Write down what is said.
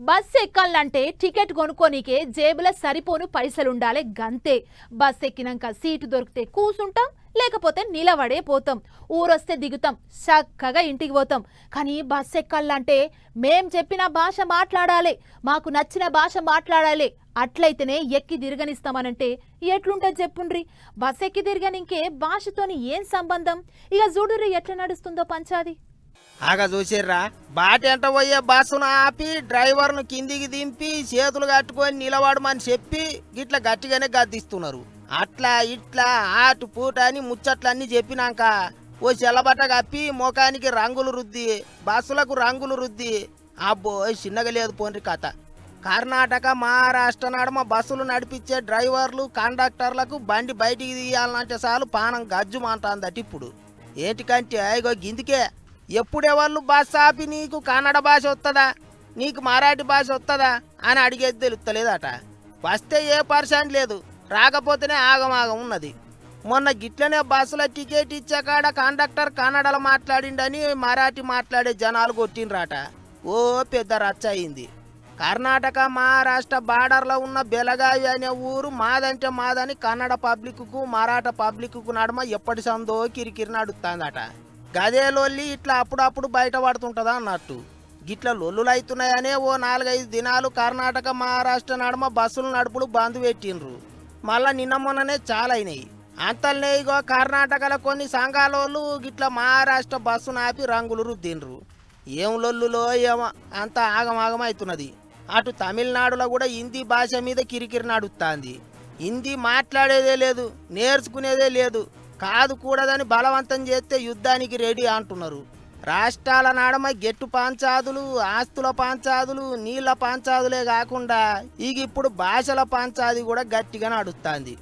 Bus ఎక్కాలంటే ticket కొనుక్కోనికే జేబుల సరిపోను పైసలుండాలి గంతే. బస్ ఎక్కినాక సీటు దొరికితే కూసుంటాం, లేకపోతే నిలబడే పోతాం. ఊరొస్తే దిగుతాం, చక్కగా ఇంటికి పోతాం. కానీ బస్ ఎక్కాలంటే మేం చెప్పిన భాష మాట్లాడాలి, మాకు నచ్చిన భాష మాట్లాడాలి. అట్లయితేనే ఎక్కి తిరగనిస్తామనంటే ఎట్లుంటుంది చెప్పుండ్రి. బస్ ఎక్కి తిరగనింకే భాషతోని ఏం సంబంధం? ఇక చూడుర్రి ఎట్లా నడుస్తుందో పంచాది. ఆగా చూసిర్రా, బాటెంట పోయే బస్సును ఆపి డ్రైవర్ను కిందికి దింపి చేతులు కట్టుకొని నిలబడమని చెప్పి గిట్ల గట్టిగానే గద్దిస్తున్నారు. అట్లా ఇట్లా ఆటు పూట అని ముచ్చట్లన్నీ చెప్పినాక ఓ చెల్లబట్ట కప్పి ముఖానికి రంగులు రుద్ది బస్సులకు రంగులు రుద్ది అబ్బో చిన్నగా లేదు పోండ్రి కథ. కర్ణాటక మహారాష్ట్ర నడుమ బస్సులు నడిపించే డ్రైవర్లు కండక్టర్లకు బండి బయటికి తీయాలంటే చాలు పానం గజ్జుమంటాందట. ఇప్పుడు ఏంటికంటే ఇగో గిందికే ఎప్పుడే వాళ్ళు బస్ ఆపి నీకు కన్నడ భాష వస్తుందా, నీకు మరాఠీ భాష వస్తుందా అని అడిగేది తెలుస్తలేదట. వస్తే ఏ పర్సెంట్ లేదు, రాకపోతేనే ఆగమాగం ఉన్నది. మొన్న గిట్లనే బస్సుల టికెట్ ఇచ్చే కాడ కండక్టర్ కన్నడలో మాట్లాడిండని మరాఠీ మాట్లాడే జనాలు కొట్టిండ్రాట. ఓ పెద్ద రచ్చ అయింది. కర్ణాటక మహారాష్ట్ర బార్డర్లో ఉన్న బెలగావి అనే ఊరు మాదంటే మాదని కన్నడ పబ్లిక్కు మరాఠా పబ్లిక్కు నడుమ ఎప్పటి సందో కిరికిరి నడుస్తుందట. గదే లొల్లి ఇట్లా అప్పుడప్పుడు బయటపడుతుంటదా అన్నట్టు. గిట్ల లొల్లులు అవుతున్నాయనే ఓ 4-5 దినాలు కర్ణాటక మహారాష్ట్ర నడుమ బస్సులు నడుపులు బంద్ పెట్టిండ్రు. మళ్ళా నిన్న మొన్ననే చాలా అయినాయి. అంతల్నే ఇగో కర్ణాటకలో కొన్ని సంఘాలోళ్ళు గిట్ల మహారాష్ట్ర బస్సు నాపి రంగులు రుద్దిండ్రు. ఏం లొల్లులో ఏమో అంత ఆగమాగం అవుతున్నది. అటు తమిళనాడులో కూడా హిందీ భాష మీద కిరికిరి నడుస్తుంది. హిందీ మాట్లాడేదే లేదు, నేర్చుకునేదే లేదు. కాదు కూడదని బలవంతం చేస్తే యుద్ధానికి రెడీ అంటున్నారు. రాష్ట్రాల నడమ గెట్టు పంచాదులు, ఆస్తుల పంచాదులు, నీళ్ల పంచాదులే కాకుండా ఇక ఇప్పుడు భాషల పంచాది కూడా గట్టిగా నడుస్తుంది.